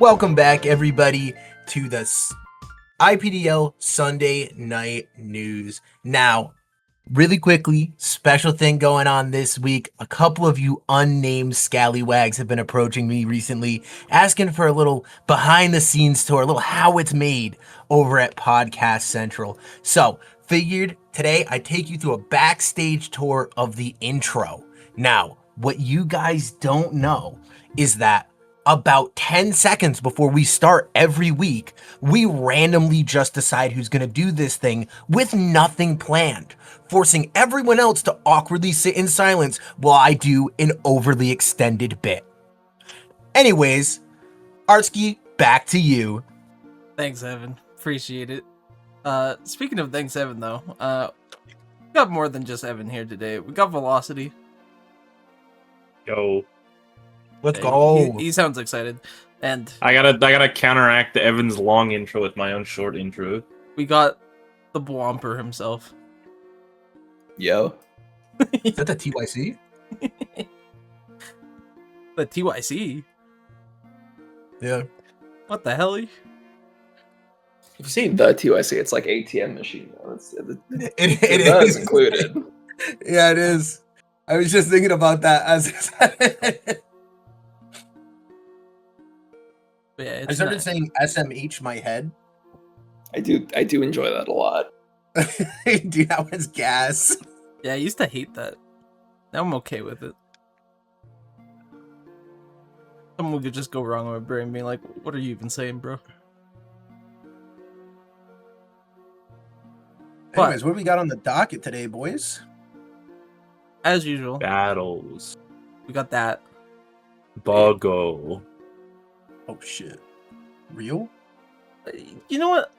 Welcome back, everybody, to the IPDL Sunday Night News. Now, really quickly, special thing going on this week. A couple of you unnamed scallywags have been approaching me recently, asking for a little behind-the-scenes tour, a little how it's made over at Podcast Central. So, figured today I'd take you through a backstage tour of the intro. Now, what you guys don't know is that about 10 seconds before we start every week, we randomly just decide who's going to do this thing with nothing planned, forcing everyone else to awkwardly sit in silence while I do an overly extended bit. Anyways, Artsky, back to you. Thanks, Evan. Appreciate it. Speaking of thanks, Evan, though, we got more than just Evan here today. We got Velocity. Yo. Let's go. He sounds excited. And I gotta counteract Evan's long intro with my own short intro. we got the Bwomper himself. Yo. Is that the TYC? The TYC? Yeah. What the hell? You've seen the TYC, it's like ATM machine. It That is is included. Yeah, it is. I was just thinking about that as But yeah, I started saying SMH my head. I do enjoy that a lot. Dude, that was gas. Yeah, I used to hate that. Now I'm okay with it. Someone could just go wrong with my brain being like, what are you even saying, bro? Anyways, what do we got on the docket today, boys? As usual, Battles. we got that. Buggo. Oh shit. Real? You know what?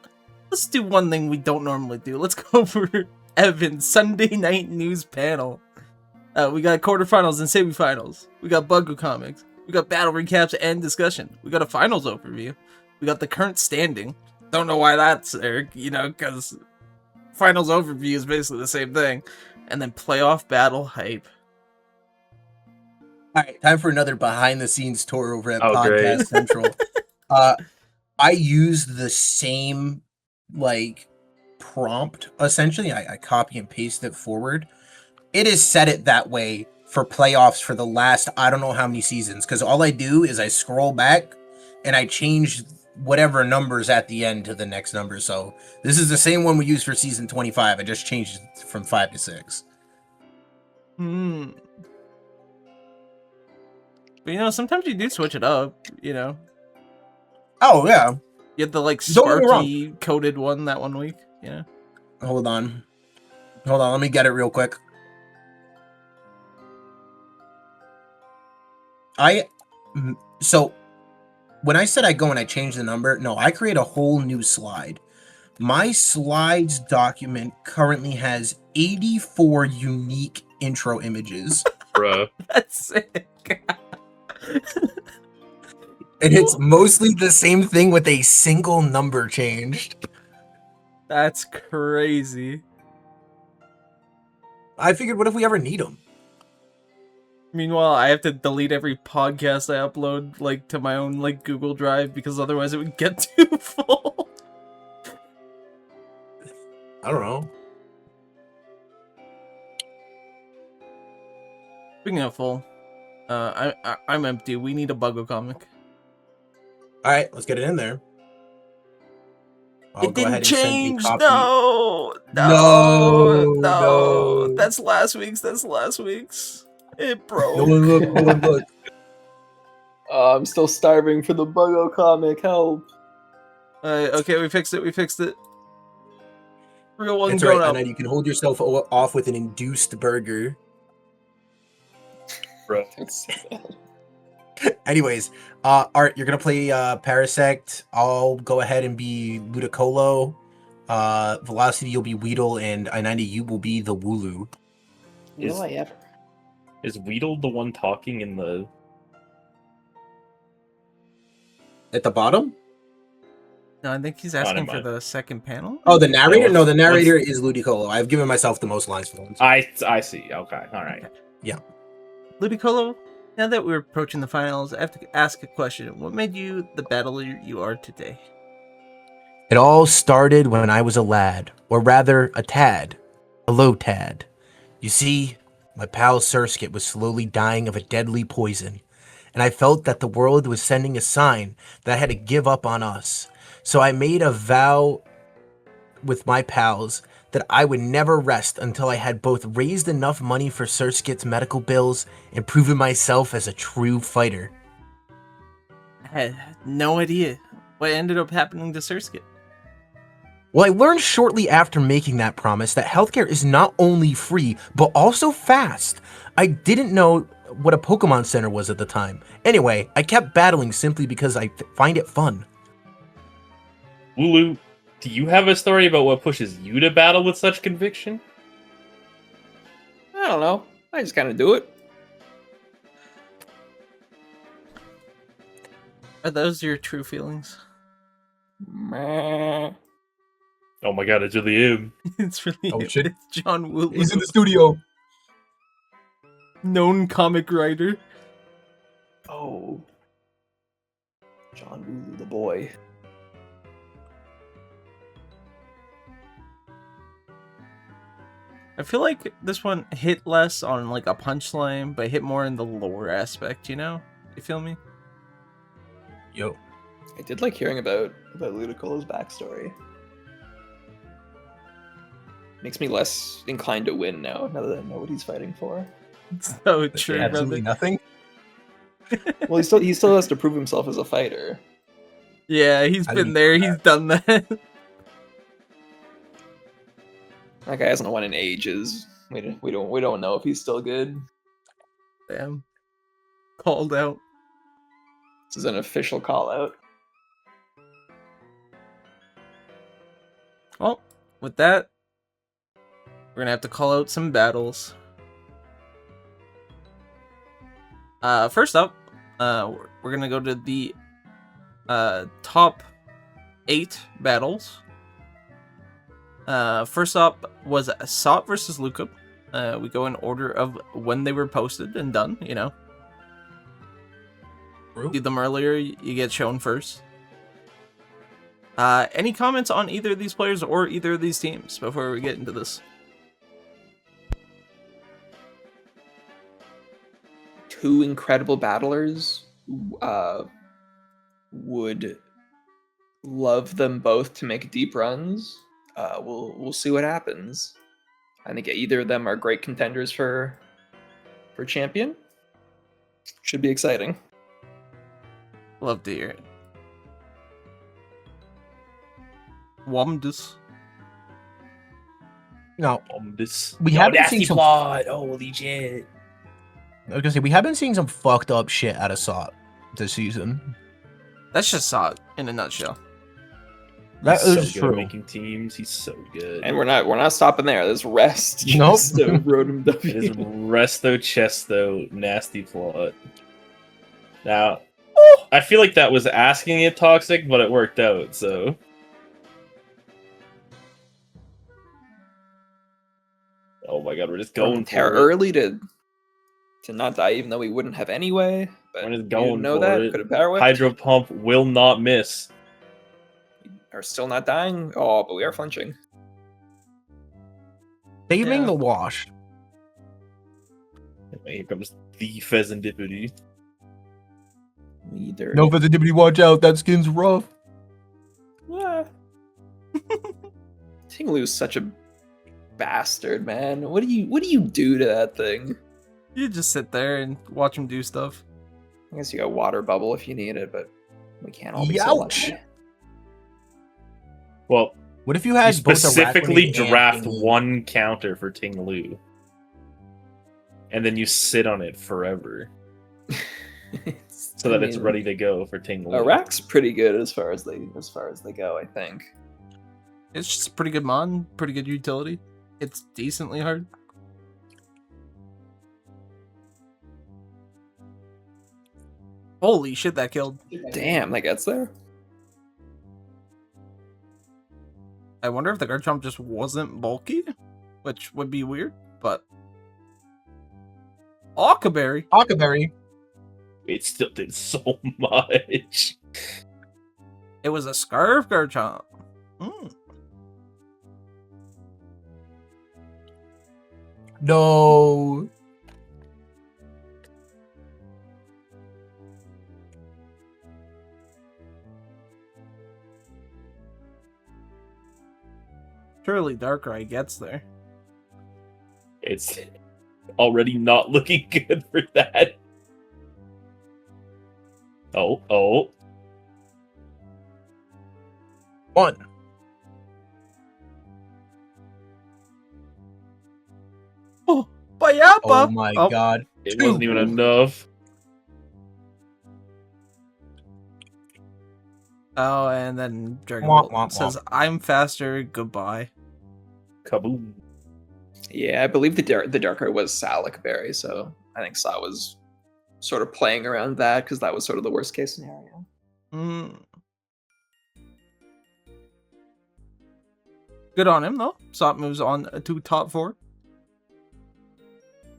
Let's do one thing we don't normally do. Let's go over Evan's Sunday Night News panel. We got quarterfinals and semifinals. We got Buggo comics. We got battle recaps and discussion. We got a finals overview. We got the current standing. Don't know why that's there, because finals overview is basically the same thing. And then playoff battle hype. All right, time for another behind-the-scenes tour over at Oh, Podcast great. Central. I used the same prompt essentially. I copy and paste it forward. It is set it that way for playoffs for the last I don't know how many seasons, because all I do is I scroll back and I change whatever numbers at the end to the next number. So this is the same one we used for season 25. I just changed it from 5 to 6. But sometimes you do switch it up, Oh yeah. You had the Don't get me wrong. Sparky coded one that 1 week, Hold on. Let me get it real quick. So when I said I go and I change the number, no, I create a whole new slide. My slides document currently has 84 unique intro images. Bruh. That's sick. And it's mostly the same thing with a single number changed. That's crazy. I figured, what if we ever need them? Meanwhile, I have to delete every podcast I upload to my own Google Drive because otherwise it would get too full. I don't know. Speaking of full, I'm empty. We need a Buggo comic. All right, let's get it in there. I'll It go ahead didn't and send a change. copy. No. No. That's last week's. It broke. Look. I'm still starving for the Buggo comic. Help. Okay, we fixed it. Real one It's grown right, up. and you can hold yourself off with an induced burger. Bruh. That's so bad. Anyways, Art, you're gonna play Parasect. I'll go ahead and be Ludicolo. Velocity, you'll be Weedle, and I-90, you will be the Wooloo. Will I ever? Is Weedle the one talking in the... At the bottom? No, I think he's never asking for mind. the second panel. Oh, the narrator? Yeah, No, the what's- narrator is Ludicolo. I've given myself the most lines for once. I see. Okay, alright. Ludicolo, Now that we're approaching the finals, I have to ask a question. What made you the battler you are today? It all started when I was a lad, or rather a tad. A low tad. You see, my pal Surskit was slowly dying of a deadly poison, and I felt that the world was sending a sign that I had to give up on us. So I made a vow with my pals that I would never rest until I had both raised enough money for Surskit's medical bills and proven myself as a true fighter. I had no idea what ended up happening to Surskit. Well, I learned shortly after making that promise that healthcare is not only free, but also fast. I didn't know what a Pokemon Center was at the time. Anyway, I kept battling simply because I find it fun. Lulu, do you have a story about what pushes you to battle with such conviction? I don't know. I just kind of do it. Are those your true feelings? Meh. Oh my god, it's really him. It's really Oh, shit. It's John Woo, He's in the studio. known comic writer. Oh. John Woo, the boy. I feel like this one hit less on like a punchline, but hit more in the lore aspect, you know? You feel me? Yo. I did like hearing about Ludicolo's backstory. Makes me less inclined to win now that I know what he's fighting for. So true, Absolutely brother. nothing. Well, he still has to prove himself as a fighter. Yeah, he's I been didn't there, know he's done that. That guy hasn't won in ages. We don't know if he's still good. Damn. Called out. This is an official call out. Well, with that, we're gonna have to call out some battles. First up, we're gonna go to the top 8 battles. First up was Sot versus Luca. We go in order of when they were posted and done, you know. Do them earlier, you get shown first. Any comments on either of these players or either of these teams before we get into this? Two incredible battlers. Would love them both to make deep runs. We'll see what happens. I think either of them are great contenders for champion. Should be exciting. Love to hear it. Womdus. No, This We haven't nasty seen some- plot. Holy shit. I was gonna say we have been seeing some fucked up shit out of Sot this season. That's just Sot in a nutshell. That He's is so good at true. making teams. He's so good. And we're not stopping there. There's rest. Nope. Just of Rotom It is W. resto chesto nasty plot. Now, I feel like that was asking it toxic, but it worked out. So oh my god, we're just going Terra for it. early to not die, even though we wouldn't have anyway. But We're just we going didn't know for that. it. Could have power whipped. Hydro pump will not miss. Are still not dying. Oh, but we are flinching. Saving Yeah. the wash. Here comes the Pheasantipity. We either No positivity, watch out. That skin's rough. Yeah. Tinglu's such a bastard, man. What do you do to that thing? You just sit there and watch him do stuff. I guess you got water bubble if you need it, but we can't all be so Youch. lucky. Well, What if you you had both specifically Araquanid and draft Tinglu? one counter for Tinglu, and then you sit on it forever so that it's ready to go for Tinglu. Iraq's pretty good as far as they go, I think. It's just a pretty good mon, pretty good utility. It's decently hard. Holy shit, that killed. Damn, that gets there. I wonder if the Garchomp just wasn't bulky, which would be weird, but... Okaberry. Huckleberry. It still did so much. It was a Scarf Garchomp. No. Surely Darkrai gets there. It's already not looking good for that. Oh. One. Oh, Bayappa! Oh my god. It Two. wasn't even enough. Oh, and then Dragon Womp, Ball womp, says, "I'm faster. Goodbye." Kaboom. Yeah, I believe the Darkrai was Salic Berry, so I think Sa was sort of playing around that because that was sort of the worst case scenario. Good on him though. Sop moves on to top 4.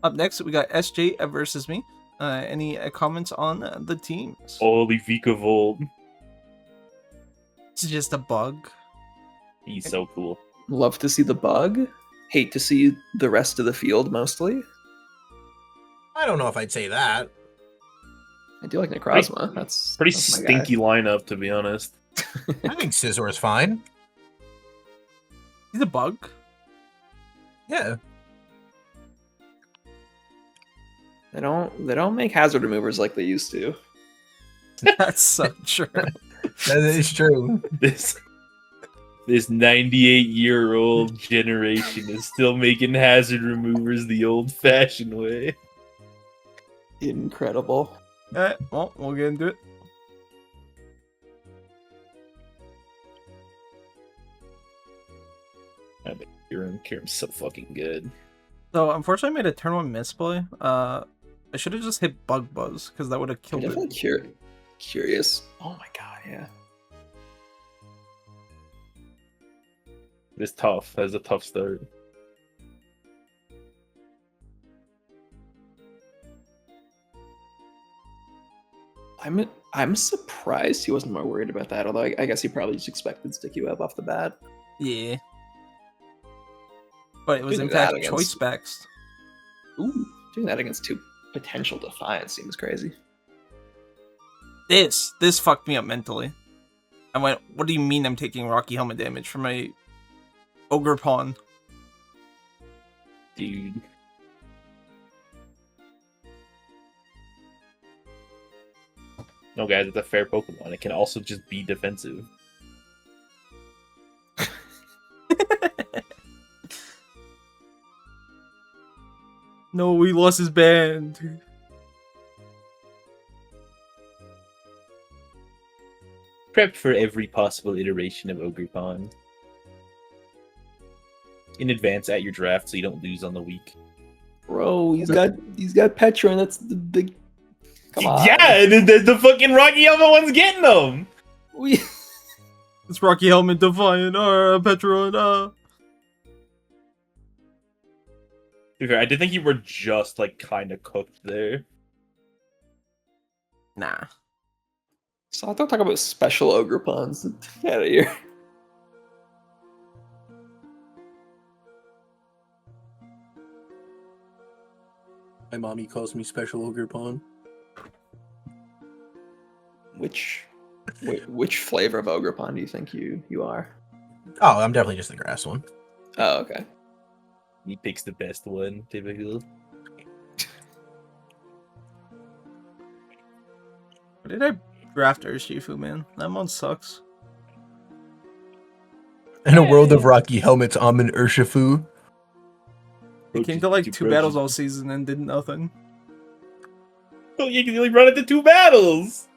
Up next, we got SJ versus me. Any comments on the teams? Holy Vikavolt. It's just a bug. He's so cool. Love to see the bug. Hate to see the rest of the field mostly. I don't know if I'd say that. I do like Necrozma. That's Pretty that's my guy. stinky lineup, to be honest. I think Scizor is fine. He's a bug. Yeah. They don't make hazard removers like they used to. That's so true. That is true. This 98-year-old generation is still making hazard removers the old-fashioned way. Incredible. Alright, well, we'll get into it. I bet Kirim's so fucking good. So, unfortunately, I made a turn 1 misplay. I should have just hit Bug Buzz, because that would have I'm killed definitely it. curious. Oh my god, yeah. It's tough. That's a tough start. I'm surprised he wasn't more worried about that. Although I guess he probably just expected Sticky Web off the bat. Yeah. But it was, Doing in that fact, against- choice specs. Ooh, doing that against 2 potential Defiance seems crazy. This fucked me up mentally. I went, what do you mean I'm taking Rocky Helmet damage from my Ogre Pawn? Dude. No, guys, it's a fair Pokemon. It can also just be defensive. No, he lost his band. Prep for every possible iteration of Ogre Pond. In advance at your draft so you don't lose on the week. Bro, he's got Petra, and that's the big. Come on. Yeah, and the fucking Rocky Helmet one's getting them! We... It's Rocky Helmet, Defiant, Petron, To be fair, I did think you were just, like, kind of cooked there. Nah. So I don't talk about special Ogre Pawns. Get out of here. My mommy calls me Special Ogre Pawn. Which flavor of Ogre Pawn do you think you are? Oh, I'm definitely just the grass one. Oh, okay. He picks the best one, typically. What did I draft Urshifu, man? That one sucks. In a world of Rocky Helmets, I'm an Urshifu. He came to like 2 battles all season and did nothing. Oh, you can only run into 2 battles!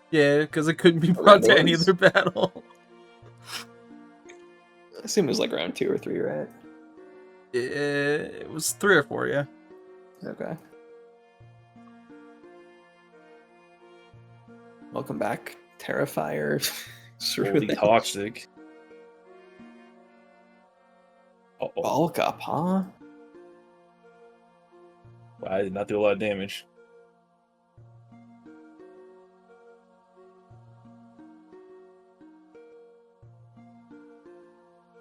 Yeah, because it couldn't be brought to any other battle. I assume it was like around 2 or 3, right? It was 3 or 4, yeah. Okay. Welcome back, Terrifier. Holy toxic. Uh-oh. Bulk up, huh? Wow, I did not do a lot of damage.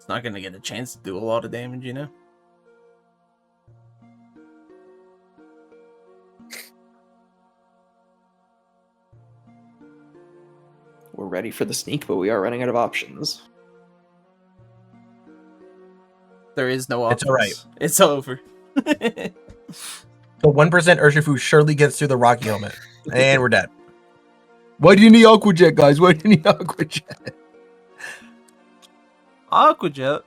It's not gonna get a chance to do a lot of damage, you know? We're ready for the sneak, but we are running out of options. There is no It's options. alright. It's over. So 1% Urshifu surely gets through the Rocky helmet. And we're dead. Why do you need Aqua Jet, guys? Why do you need Aqua Jet? Aqua Jet.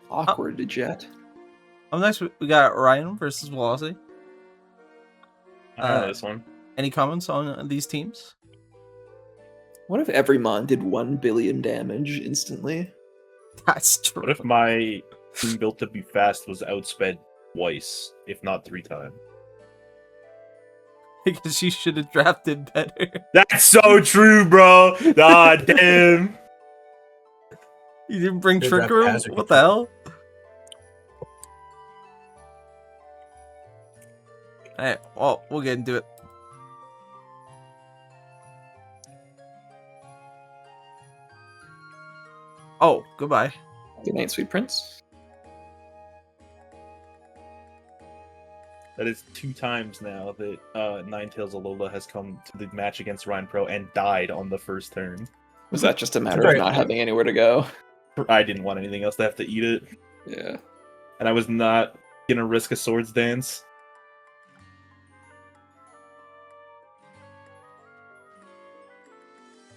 Awkward to jet. Up next, we got Ryan versus Velocity. I know this one. Any comments on these teams? What if every Mon did 1 billion damage instantly? That's true. What if my team built to be fast was outsped twice, if not 3 times? Because you should have drafted better. That's so true, bro. Ah, damn. You didn't bring Should Trick draft Room? Hazard What the hell? Alright, well, we'll get into it. Oh, goodbye. Good night, sweet prince. That is 2 times now that Ninetales Alola has come to the match against Ryan Pro and died on the first turn. Was that just a matter Right. of not having anywhere to go? I didn't want anything else to have to eat it, Yeah. and I was not gonna risk a Swords Dance.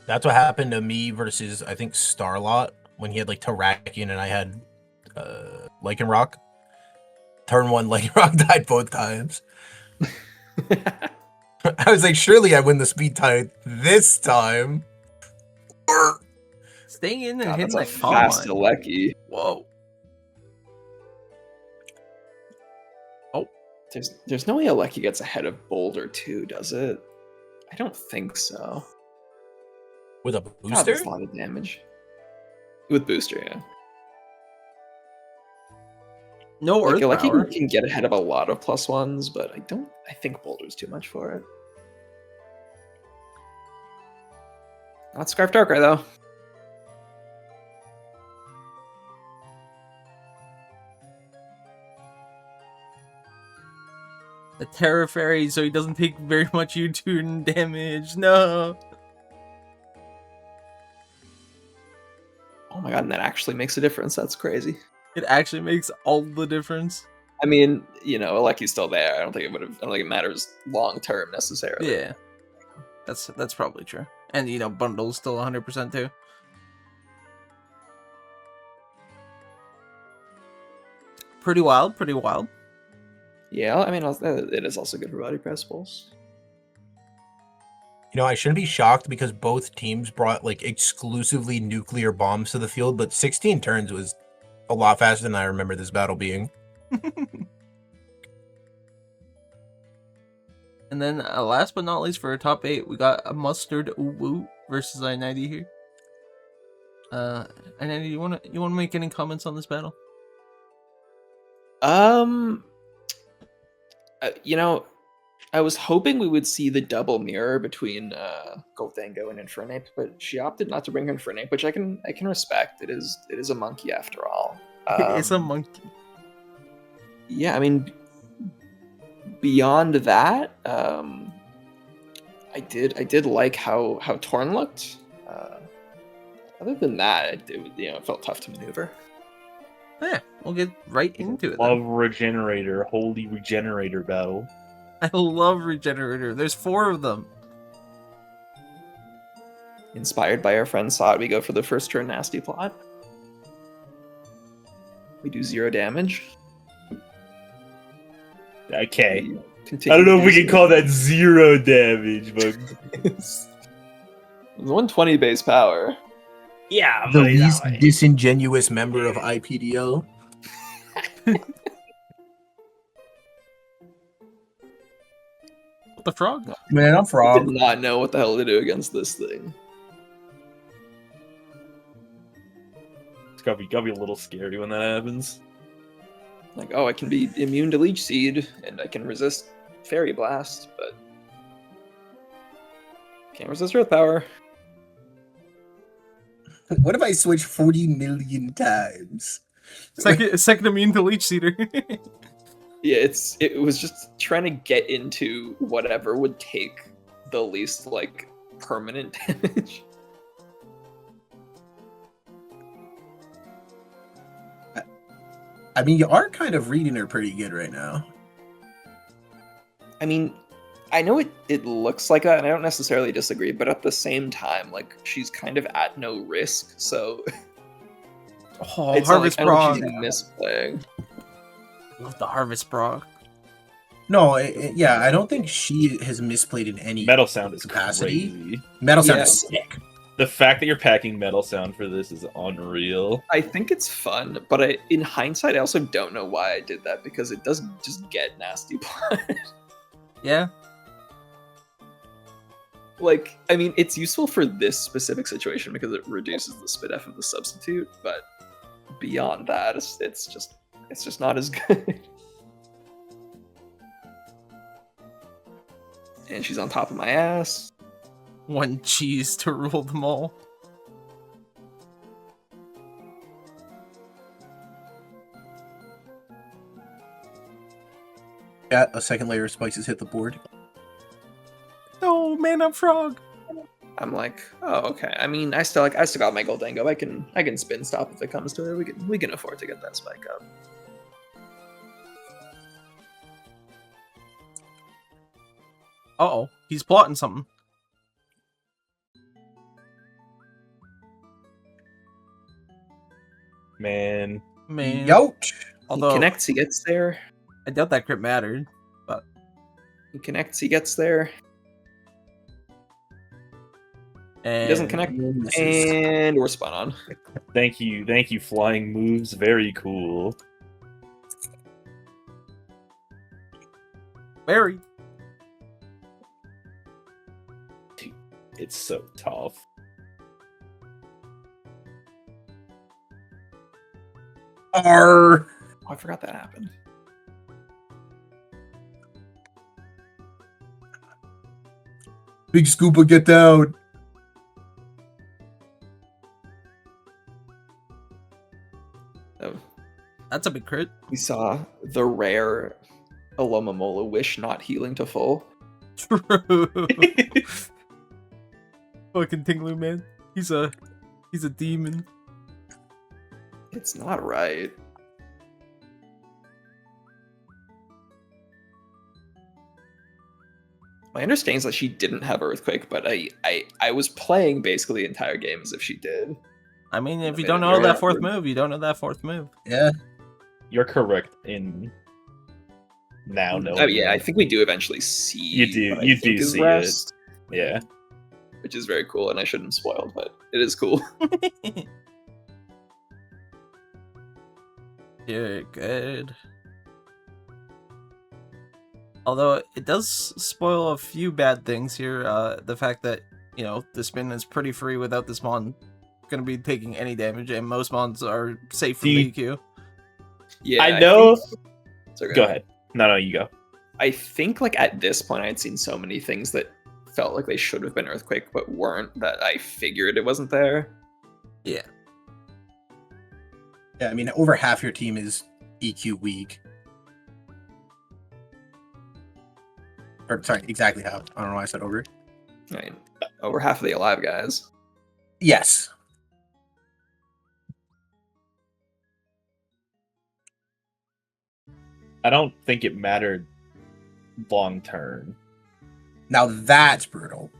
That's what happened to me versus, I think, Starlot when he had like Terrakion and I had Lycanroc. Turn 1, Lycanroc died both times. I was like, surely I win the speed tie this time. Staying in and God, hitting that's a that fast combine. Alecki. Whoa. There's no way Alecki gets ahead of Boulder 2, does it? I don't think so. With a God, booster? that's a lot of damage. With booster, yeah. No Like Earth Alecki Power. can get ahead of a lot of +1s, but I think Boulder's too much for it. Not Scarf Darkrai though. The Terra Fairy, so he doesn't take very much U-turn damage. No. Oh my god, and that actually makes a difference. That's crazy. It actually makes all the difference. I mean, you know, Alecki's still there. I don't think it matters long term necessarily. Yeah. That's probably true. And you know, bundle's still 100% too. Pretty wild, pretty wild. Yeah, I mean, it is also good for body press pulse. You know, I shouldn't be shocked because both teams brought like exclusively nuclear bombs to the field, but 16 turns was a lot faster than I remember this battle being. And then last but not least for our top 8, we got a Mustard Uwu versus I-90 here. I-90, you wanna make any comments on this battle? You know, I was hoping we would see the double mirror between Goldango and Infernape, but she opted not to bring Infernape, which I can respect. It is a monkey after all. It's a monkey. Yeah, I mean, beyond that, I did like how Torn looked. Other than that, it felt tough to maneuver. Yeah, we'll get right into it. Love Then. Regenerator, holy Regenerator battle. I love Regenerator. There's 4 of them. Inspired by our friend Sod, we go for the first turn nasty plot. We do 0 damage. Okay. We I continue don't know to if we do can 0 call that 0 damage, but It's 120 base power. yeah, The least disingenuous member of IPDL. What the frog? Man, I'm I frog. did not know what the hell to do against this thing. it's gotta be a little scary when that happens. Like, oh, I can be immune to Leech Seed, and I can resist Fairy Blast, but can't resist Earth Power. What if I switch 40 million times? Second immune to Leech Seeder. Yeah, it was just trying to get into whatever would take the least like permanent damage. I mean, you are kind of reading her pretty good right now. I mean, I know it looks like that, and I don't necessarily disagree, but at the same time, like she's kind of at no risk, so Oh, it's not Harvest like, I don't Brock. think she's misplaying. Love the Harvest Brock. No, yeah, I don't think she has misplayed in any Metal Sound is capacity. crazy. Metal Sound Yeah. is sick. The fact that you're packing Metal Sound for this is unreal. I think it's fun, but in hindsight, I also don't know why I did that because it does just get nasty blood. Yeah. Like, I mean, it's useful for this specific situation because it reduces the spit F of the substitute, but beyond that, it's just not as good. And she's on top of my ass. One cheese to rule them all. Yeah, a second layer of spices hit the board. No, man, I'm frog. I'm like, oh, okay. I mean, I still got my Goldango. I can spin stop if it comes to it. We can afford to get that spike up. Uh-oh, he's plotting something. Man. Man. Youch! Although, He connects, he gets there. I doubt that crit mattered. He connects, he gets there. And He doesn't connect, and we're spun on. Thank you, flying moves. Very cool. Very. It's so tough. Arr! Oh, I forgot that happened. Big Scuba, get down! Oh, That's a big crit. we saw the rare Alomomola wish not healing to full. True. Fucking Tinglu, man. He's a demon. It's not right. My understanding is that she didn't have Earthquake, but I was playing basically the entire game as if she did. I mean, if you Made don't it know very that fourth awkward. move, you don't know that fourth move. Yeah. You're correct in now knowing. Oh yeah, I think we do eventually see. You do- what I you think do is see it. rest, Yeah. which is very cool, and I shouldn't have spoiled, but it is cool. You're good. Although it does spoil a few bad things here. The fact that, you know, the spin is pretty free without this mon going to be taking any damage, and most mons are safe from Do you- DQ. Yeah, I know. It's okay. Go ahead. No, you go. I think like at this point I had seen so many things that felt like they should have been Earthquake but weren't that I figured it wasn't there. Yeah. Yeah, I mean, over half your team is EQ weak. Or, sorry, exactly half. I don't know why I said over. I mean, over half of the alive guys. Yes. I don't think it mattered long term. Now that's brutal.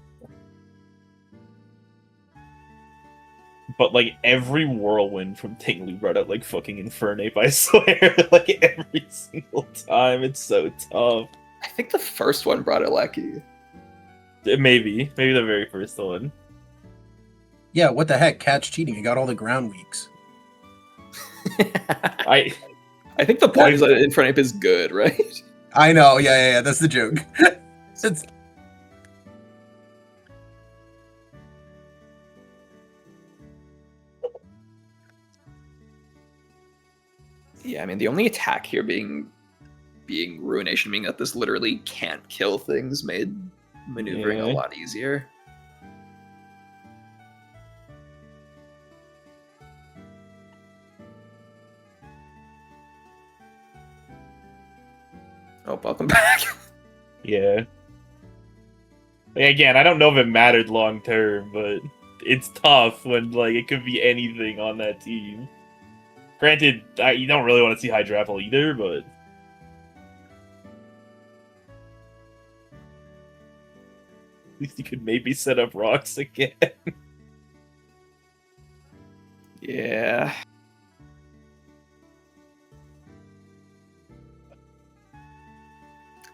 But like every whirlwind from Tinglu brought out like fucking Infernape, I swear. Like every single time. It's so tough. I think the first one brought Aleki. Maybe the very first one. Yeah, what the heck? Cat's cheating. You got all the ground weeks. I I think the point is that Infernape is good, right? I know. Yeah. That's the joke. It's... Yeah, I mean the only attack here being Ruination, being that this literally can't kill things, made maneuvering a Yeah. lot easier. Oh, welcome back. Yeah. Like, again, I don't know if it mattered long term, but it's tough when like it could be anything on that team. Granted, you don't really want to see Hydra Apple either, but at least you could maybe set up rocks again. Yeah.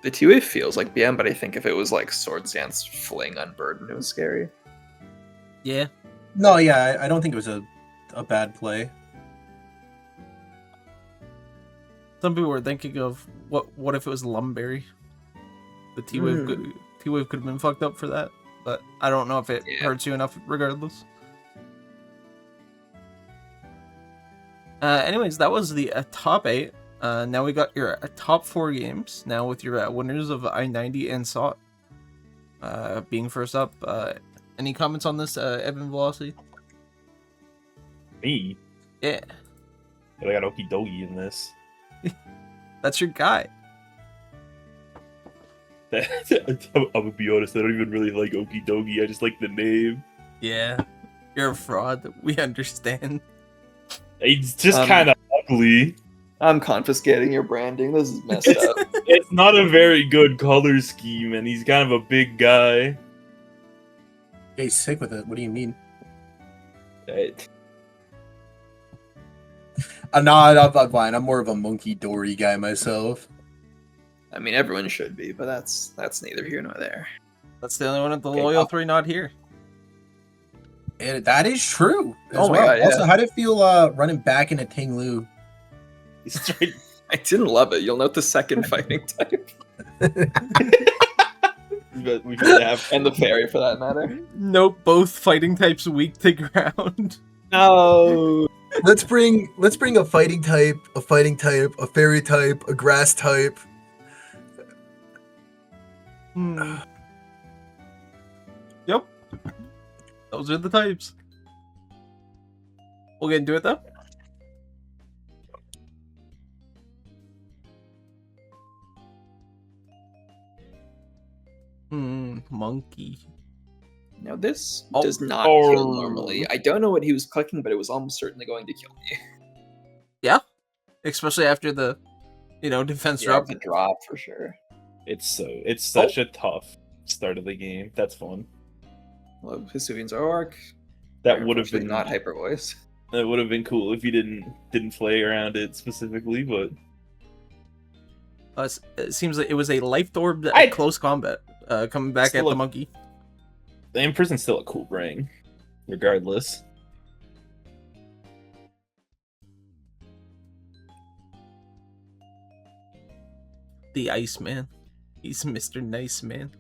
The 2-wave feels like BM, but I think if it was like Swords Dance Fling Unburden, it was scary. Yeah. No, yeah, I don't think it was a bad play. Some people were thinking of what if it was Lumberry? The T-Wave T-Wave could have been fucked up for that, but I don't know if it hurts you enough regardless. Anyways, that was the top 8. Now we got your top 4 games. Now with your winners of I-90 and SOT being first up. Any comments on this, Evan Velocity? Me? Yeah. I got Okie Dokie in this. That's your guy. I'm gonna be honest, I don't even really like Okie Dokie, I just like the name. Yeah. You're a fraud. We understand. It's just kind of ugly. I'm confiscating your branding. This is messed up. It's not a very good color scheme, and he's kind of a big guy. Hey, sick with it. What do you mean? No, I'm fine. I'm more of a Monkey Dory guy myself. I mean, everyone should be, but that's neither here nor there. That's the only one of the loyal 3 not here. And that is true. Oh my well. God, yeah. Also, how did it feel running back into Ting Lu? I didn't love it. You'll note the second fighting type. But we could have And the fairy, for that matter. Nope, both fighting types weak to ground. No. Let's bring a fighting type, a fairy type, a grass type. Yep. Those are the types. We'll get into it though. Monkey. Now this Oh. does not kill normally. I don't know what he was clicking, but it was almost certainly going to kill me. Yeah. Especially after the, defense Yeah, drop. the drop for sure. it's such a tough start of the game. That's fun. Well, Hisuian's Orc. That would have been not hyper voice. That would have been cool if you didn't play around it specifically, but It seems like it was a life orb at close combat. Coming back at the monkey. the Imprison's still a cool ring, regardless. The Iceman. He's Mr. Nice Man.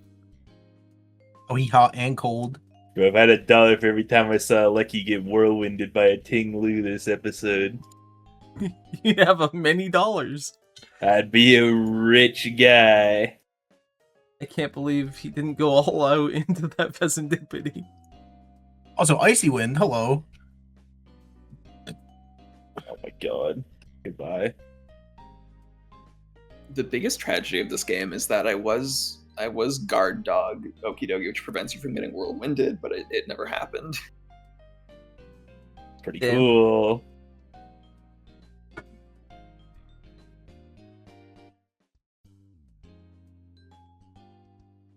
Oh, he hot and cold. Bro, if I had $1 for every time I saw Lucky get whirlwinded by a Ting Lu this episode, You have many dollars. I'd be a rich guy. I can't believe he didn't go all out into that Pheasantipity. Also, Icy Wind. Hello. Oh my god. Goodbye. The biggest tragedy of this game is that I was guard dog Okie Dokie, which prevents you from getting whirlwinded, but it never happened. Pretty Damn. cool.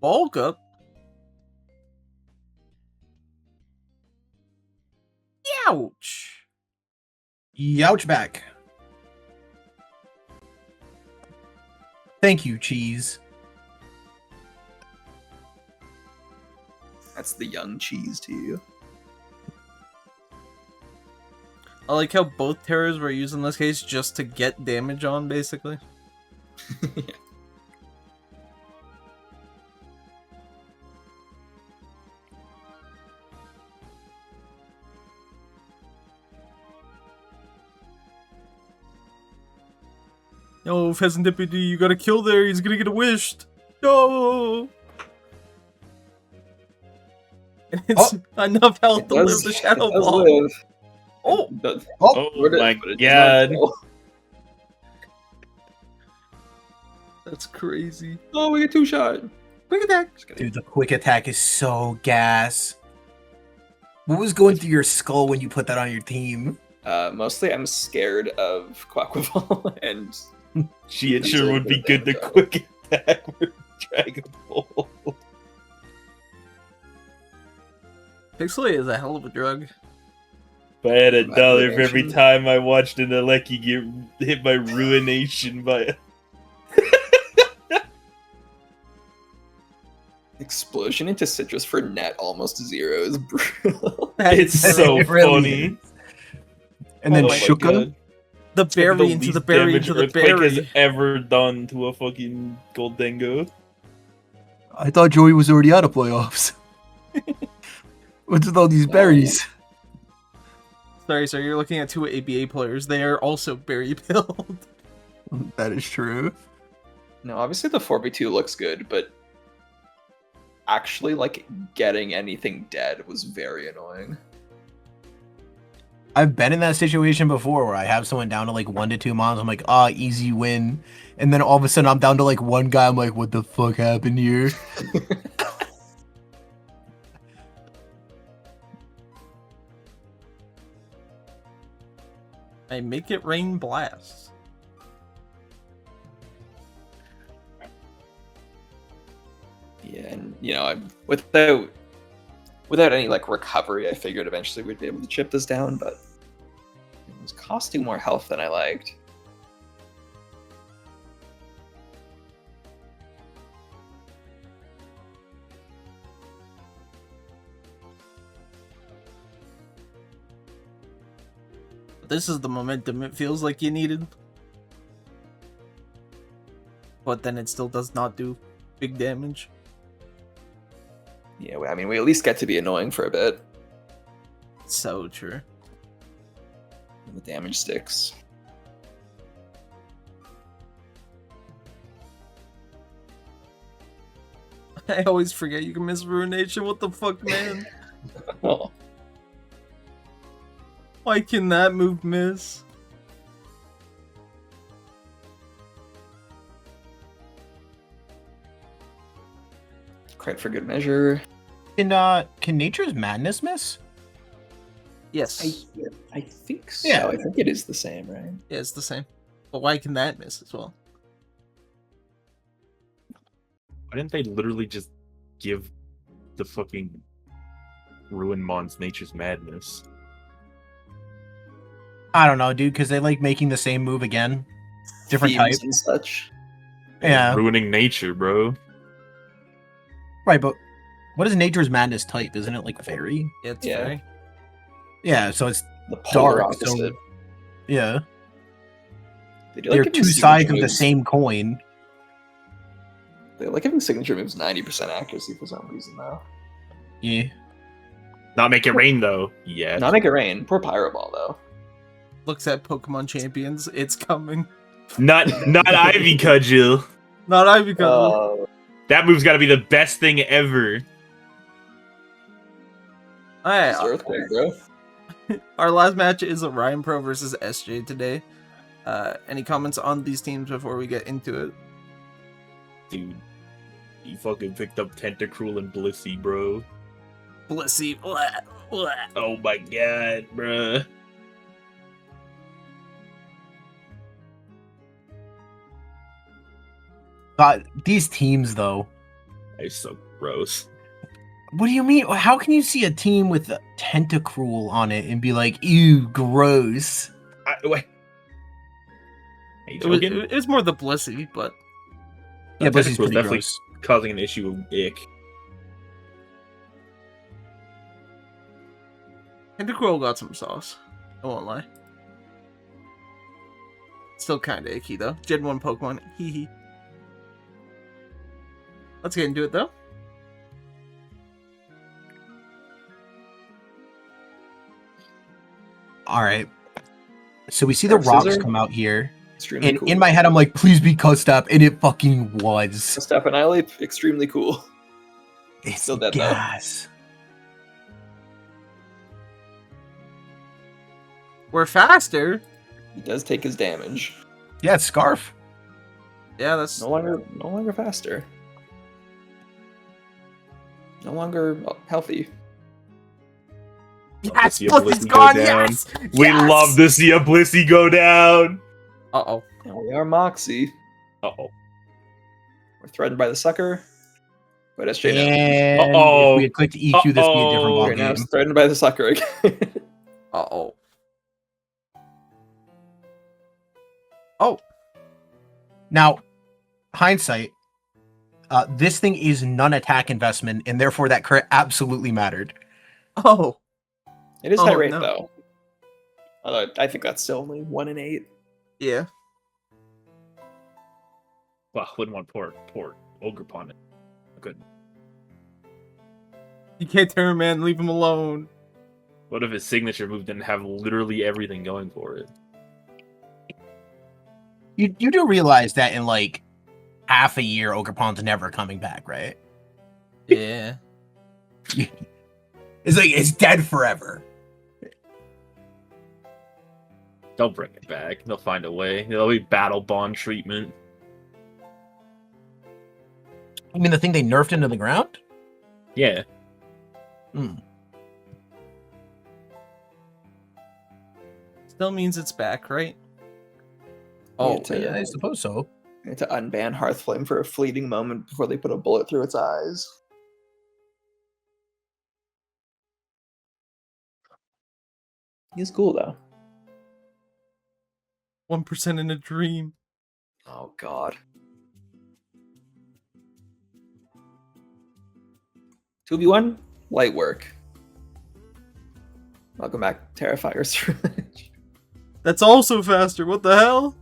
Bulk up. Ouch. Youch back. Thank you, cheese. That's the young cheese to you. I like how both terrors were used in this case just to get damage on, basically. No, Pheasantipity, you gotta kill there, he's gonna get wished. No! And it's enough health to live the Shadow Ball. Oh! Oh my god. That's crazy. Oh, we get 2-shot. Quick attack. Just kidding. Dude, the quick attack is so gas. What was going through your skull when you put that on your team? Mostly, I'm scared of Quackball and She It's sure a would be bit good to damage quick attack for Dragon Ball. Pixelate is a hell of a drug. If I had $1 for every Ruination. time I watched an Aleki get hit by ruination by explosion into citrus for net almost 0 is brutal. it's so It really funny. is. And then Oh my Shuka. God. The berry The into the least berry damage into the Earthquake has berry. ever done to a fucking Goldengo. I thought Joey was already out of playoffs. What's with all these berries? Sorry, sir. You're looking at 2 ABA players. They are also berry pilled. That is true. No, obviously the 4v2 looks good, but actually, like, getting anything dead was very annoying. I've been in that situation before where I have someone down to like 1 to 2 mons. I'm like, easy win. And then all of a sudden I'm down to like 1 guy. I'm like, what the fuck happened here? I make it rain blasts. Yeah, and without any like recovery, I figured eventually we'd be able to chip this down, but it was costing more health than I liked. This is the momentum it feels like you needed. But then it still does not do big damage. Yeah, I mean, we at least get to be annoying for a bit. So true. The damage sticks. I always forget you can miss Ruination. What the fuck, man? Oh, Why can that move miss? credit for good measure. Can Nature's Madness miss? Yes. I think so. Yeah. I think it is the same, right? Yeah, it's the same. But why can that miss as well? Why didn't they literally just give the fucking Ruin Mons Nature's Madness? I don't know, dude, because they like making the same move again. Different Themes type. and such. Yeah. Ruining nature, bro. Right, but what is Nature's Madness type? Isn't it like fairy? Yeah, it's Yeah. very. Yeah, so it's The polar dark. So, opposite. yeah. They do like They're giving two sides signature of the moves- same coin. They like giving signature moves 90% accuracy for some reason, though. Yeah. Not make it rain though. Yeah. Not make it rain. Poor Pyro Ball, though. Looks at Pokemon Champions. It's coming. Not Ivy Cudgel. Not Ivy Cudgel. That move's gotta be the best thing ever. It's Alright, Earthquake, bro. our last match is Orion Pro versus SJ today. Any comments on these teams before we get into it? Dude. You fucking picked up Tentacruel and Blissey, bro. Blissey. Blah, blah. Oh my god, bruh. God, these teams though. It's so gross. What do you mean? How can you see a team with Tentacruel on it and be like, ew, gross? Wait. Are you It was, joking? it was more the Blissey, but Yeah, but he's Tentacruel's pretty definitely gross. causing an issue of ick. Tentacruel got some sauce. I won't lie. Still kinda icky though. Gen 1 Pokemon. Hee hee. Let's get into it though. All right. So we see the Dark rocks Scissor? come out here, Extremely and cool. in my head, I'm like, please be cussed up, and it fucking was. Step Annihilate, extremely cool. It's Still dead, though. gas. We're faster. He does take his damage. Yeah, it's Scarf. Yeah, that's No longer faster. No longer healthy. Love to yes. see a Blissey's Blissey go gone. down. Yes. We Yes! love to see a Blissey go down. Uh-oh. And we are Moxie. Uh-oh. We're threatened by the sucker. But SJ now. And if Uh-oh. we had clicked EQ, this would be a different ball Right now game. it's threatened by the sucker again. Uh-oh. Oh. Now, hindsight, this thing is non-attack investment, and therefore that crit absolutely mattered. Oh. It is Oh, high rate no. though. Although I think that's still only 1 in 8. Yeah. Well, wouldn't want poor Ogre Pawn. Good. You can't tear him, man. Leave him alone. What if his signature move didn't have literally everything going for it? You do realize that in like half a year, Ogerpon's never coming back, right? Yeah. It's like it's dead forever. They'll bring it back. They'll find a way. There'll be battle bond treatment. I mean, the thing they nerfed into the ground? Yeah. Still means it's back, right? Oh, Yeah, I suppose so. to unban Hearthflame for a fleeting moment before they put a bullet through its eyes. He's cool though. 1% in a dream. Oh god. 2v1, light work. Welcome back, Terrifier's Revenge. That's also faster. What the hell?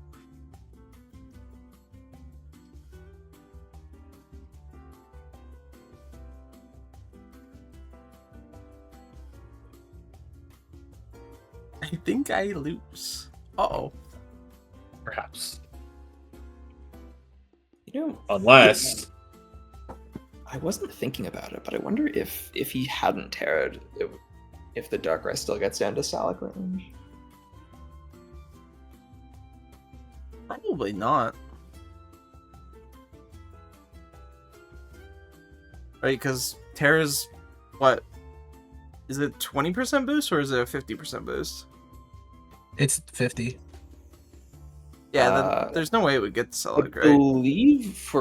I think I lose. Uh-oh. Perhaps. You know, Unless... I wasn't thinking about it, but I wonder if he hadn't terrored, if the Darkrai still gets down to Salic range. Probably not. Right, because Terra's, what? Is it 20% boost or is it a 50% boost? It's 50. Yeah, then there's no way it would get to I Selic, right? believe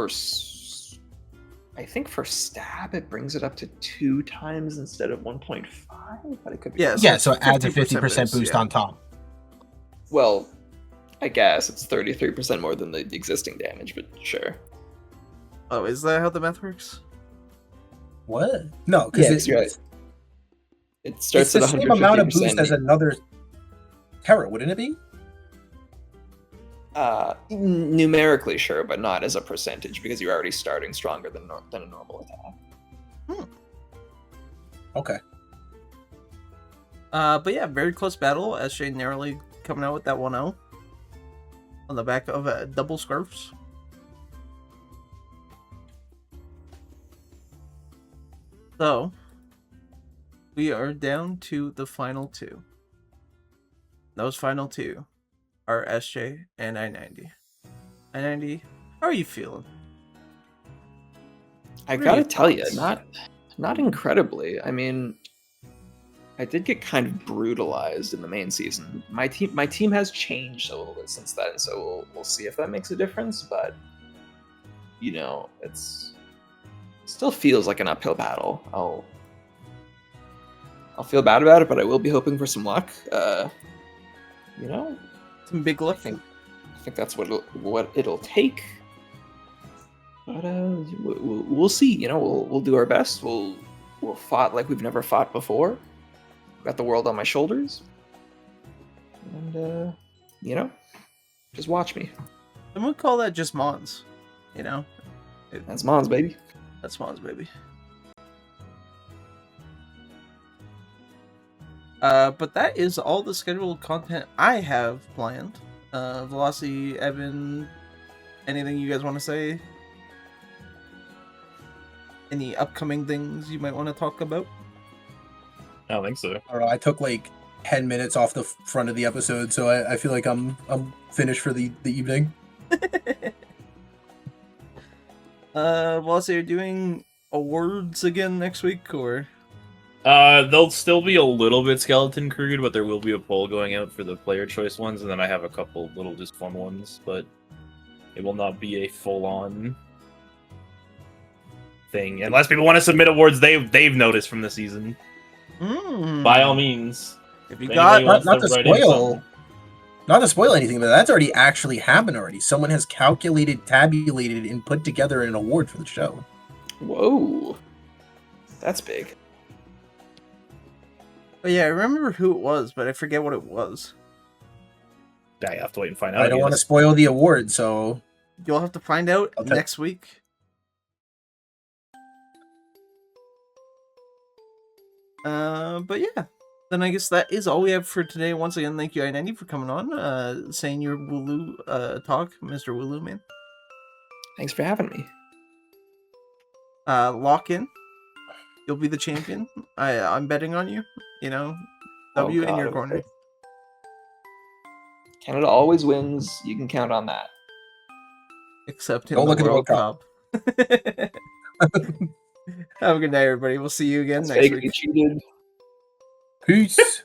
I think for stab it brings it up to 2 times instead of 1.5, but it could be Yeah, wrong. Yeah, so it adds a 50% 50% boost yeah. on top. Well, I guess it's 33% more than the existing damage, but sure. Oh, is that how the math works? What? No, Yeah, because you're right. It it's starts the at same amount of 150%. boost as another Terra, wouldn't it be? Numerically, sure, but not as a percentage because you're already starting stronger than a normal attack. Okay. But yeah, very close battle. SJ narrowly coming out with that 1-0 on the back of double scarfs. So we are down to the final two. Those final two are SJ and I-90. I-90, how are you feeling? I What are gotta your tell you, thoughts? not incredibly. I mean, I did get kind of brutalized in the main season. My team has changed a little bit since then, so we'll see if that makes a difference. But you know, still feels like an uphill battle. I'll feel bad about it, but I will be hoping for some luck. You know, Some big luck. I think that's what it'll take. But we'll see. You know, we'll do our best. We'll fight like we've never fought before. Got the world on my shoulders, and you know, just watch me. I'm gonna call that just Mons. You know, That's Mons, baby. that's Mons, baby. But that is all the scheduled content I have planned. Velocity, Evan, anything you guys want to say? Any upcoming things you might want to talk about? I don't think so. I don't know. I took like 10 minutes off the front of the episode, so I feel like I'm finished for the evening. Well, so you're doing awards again next week, or They'll still be a little bit skeleton crewed, but there will be a poll going out for the player choice ones, and then I have a couple little just fun ones, but it will not be a full-on thing. Unless people want to submit awards they've noticed from the season. By all means. if you If got anybody wants not to write in spoil, something. not to spoil anything, but that's already actually happened already. Someone has calculated, tabulated, and put together an award for the show. Whoa. That's big. oh, yeah, I remember who it was, but I forget what it was. I have to wait and find out. I don't want to guess. spoil the award, so You'll have to find out I'll tell- next week. But yeah, then I guess that is all we have for today. Once again, thank you, I-90, for coming on, saying your Wooloo talk, Mr. Wooloo man. Thanks for having me. Lock in. You'll be the champion. I'm betting on you. You know, W in God, your okay. corner. Canada always wins. You can count on that. Except in Don't the look at the World World Cup. Have a good night, everybody. We'll see you again That's next fake. week. You cheated. peace.